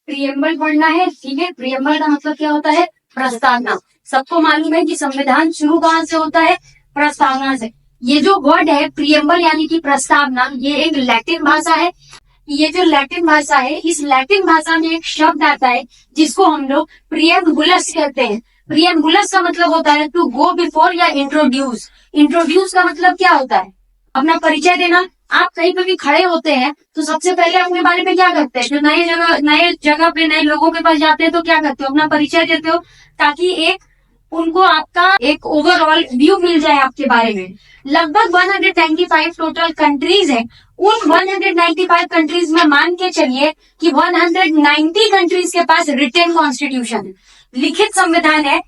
Preamble पढ़ना है, ठीक है। प्रियम्बल का मतलब क्या होता है? प्रस्तावना। सबको मालूम है कि संविधान शुरू कहाँ से होता है? प्रस्तावना से। ये जो वर्ड है प्रियम्बल यानी कि प्रस्तावना, ये एक लैटिन भाषा है। ये जो लैटिन भाषा है, इस लैटिन भाषा में एक शब्द आता है जिसको हम लोग प्रियम्बुलस कहते हैं। प्रियम्बुलस का मतलब होता है टू गो बिफोर या इंट्रोड्यूस। इंट्रोड्यूस का मतलब क्या होता है? अपना परिचय देना। आप कहीं पे भी खड़े होते हैं तो सबसे पहले अपने बारे में क्या करते हैं? जो नए जगह पे नए लोगों के पास जाते हैं तो क्या करते हो? अपना परिचय देते हो, ताकि एक उनको आपका एक ओवरऑल व्यू मिल जाए आपके बारे में। लगभग 195 टोटल कंट्रीज है। उन 195 कंट्रीज में मान के चलिए कि 190 कंट्रीज के पास रिटेन कॉन्स्टिट्यूशन है, लिखित संविधान है।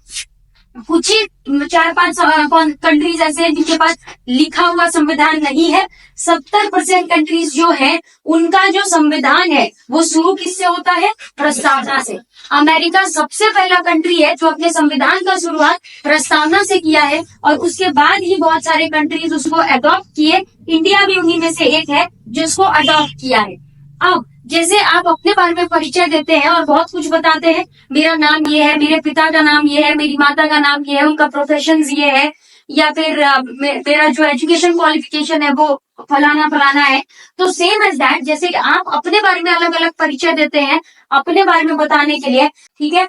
कुछ ही 4-5 कंट्रीज ऐसे हैं जिनके पास लिखा हुआ संविधान नहीं है। 70% कंट्रीज जो है उनका जो संविधान है वो शुरू किससे होता है? प्रस्तावना से। अमेरिका सबसे पहला कंट्री है जो अपने संविधान का शुरुआत प्रस्तावना से किया है, और उसके बाद ही बहुत सारे कंट्रीज उसको अडॉप्ट किए। इंडिया भी उन्हीं में से एक है जिसको अडॉप्ट किया है। अब जैसे आप अपने बारे में परिचय देते हैं और बहुत कुछ बताते हैं, मेरा नाम ये है, मेरे पिता का नाम ये है, मेरी माता का नाम ये है, उनका प्रोफेशन ये है, या फिर मेरा जो एजुकेशन क्वालिफिकेशन है वो फलाना फलाना है। तो सेम एज दैट, जैसे कि आप अपने बारे में अलग अलग परिचय देते हैं अपने बारे में बताने के लिए, ठीक है।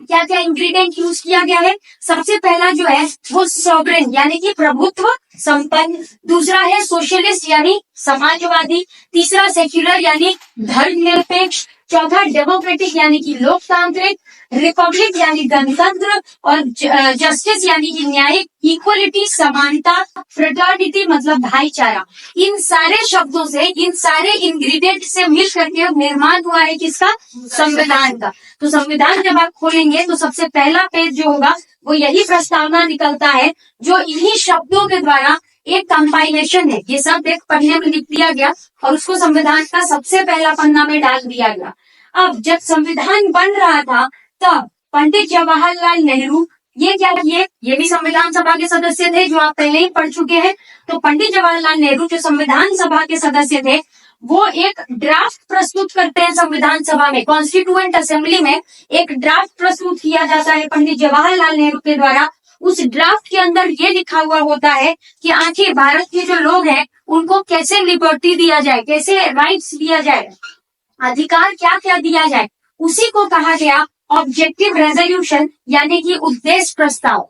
क्या क्या इंग्रेडिएंट यूज किया गया है? सबसे पहला जो है वो सॉवरेन यानी कि प्रभुत्व संपन्न। दूसरा है सोशलिस्ट यानी समाजवादी। तीसरा सेक्युलर यानी धर्मनिरपेक्ष। चौथा डेमोक्रेटिक यानी कि लोकतांत्रिक। रिपब्लिक यानी गणतंत्र। और जस्टिस यानी कि न्याय। इक्वलिटी समानता। फ्रेटर्निटी मतलब भाईचारा। इन सारे शब्दों से, इन सारे इंग्रेडिएंट से मिल करके निर्माण हुआ है किसका? संविधान का। तो संविधान जब आप खोलेंगे तो सबसे पहला पेज जो होगा वो यही प्रस्तावना निकलता है, जो इन्हीं शब्दों के द्वारा एक कंपाइलेशन है। ये सब एक पन्ने में लिख दिया गया और उसको संविधान का सबसे पहला पन्ना में डाल दिया गया। अब जब संविधान बन रहा था तब पंडित जवाहरलाल नेहरू ये क्या किए? ये भी संविधान सभा के सदस्य थे, जो आप पहले ही पढ़ चुके हैं। तो पंडित जवाहरलाल नेहरू जो संविधान सभा के सदस्य थे, वो एक ड्राफ्ट प्रस्तुत करते हैं संविधान सभा में। कॉन्स्टिट्यूएंट असेंबली में एक ड्राफ्ट प्रस्तुत किया जाता है पंडित जवाहरलाल नेहरू के द्वारा। उस ड्राफ्ट के अंदर ये लिखा हुआ होता है कि आखिर भारत के जो लोग हैं उनको कैसे लिबर्टी दिया जाए, कैसे राइट्स दिया जाए, अधिकार क्या क्या दिया जाए। उसी को कहा गया ऑब्जेक्टिव रेजोल्यूशन यानी कि उद्देश्य प्रस्ताव।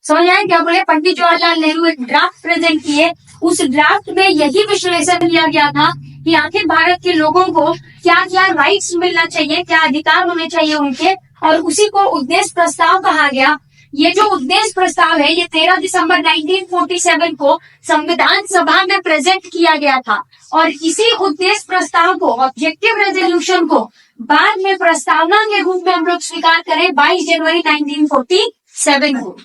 समझ आए क्या बोले? पंडित जवाहरलाल नेहरू एक ड्राफ्ट प्रेजेंट किए। उस ड्राफ्ट में यही विश्लेषण किया गया था कि आखिर भारत के लोगों को क्या क्या राइट्स मिलना चाहिए, क्या अधिकार होने चाहिए उनके, और उसी को उद्देश्य प्रस्ताव कहा गया। ये जो उद्देश्य प्रस्ताव है ये 13 दिसंबर 1947 को संविधान सभा में प्रेजेंट किया गया था, और इसी उद्देश्य प्रस्ताव को, ऑब्जेक्टिव रेजोल्यूशन को, बाद में प्रस्तावना के रूप में हम लोग स्वीकार करें 22 जनवरी 1947 को,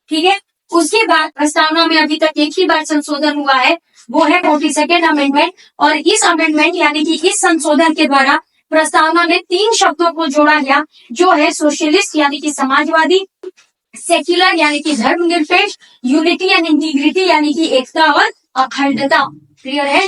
ठीक है। उसके बाद प्रस्तावना में अभी तक एक ही बार संशोधन हुआ है, वो है 42nd अमेंडमेंट। और इस अमेंडमेंट यानी कि इस संशोधन के द्वारा प्रस्तावना में 3 शब्दों को जोड़ा गया, जो है सोशलिस्ट यानी कि समाजवादी, सेक्युलर यानी कि धर्मनिरपेक्ष, यूनिटी एंड इंटीग्रिटी यानी कि एकता और अखंडता। क्लियर है?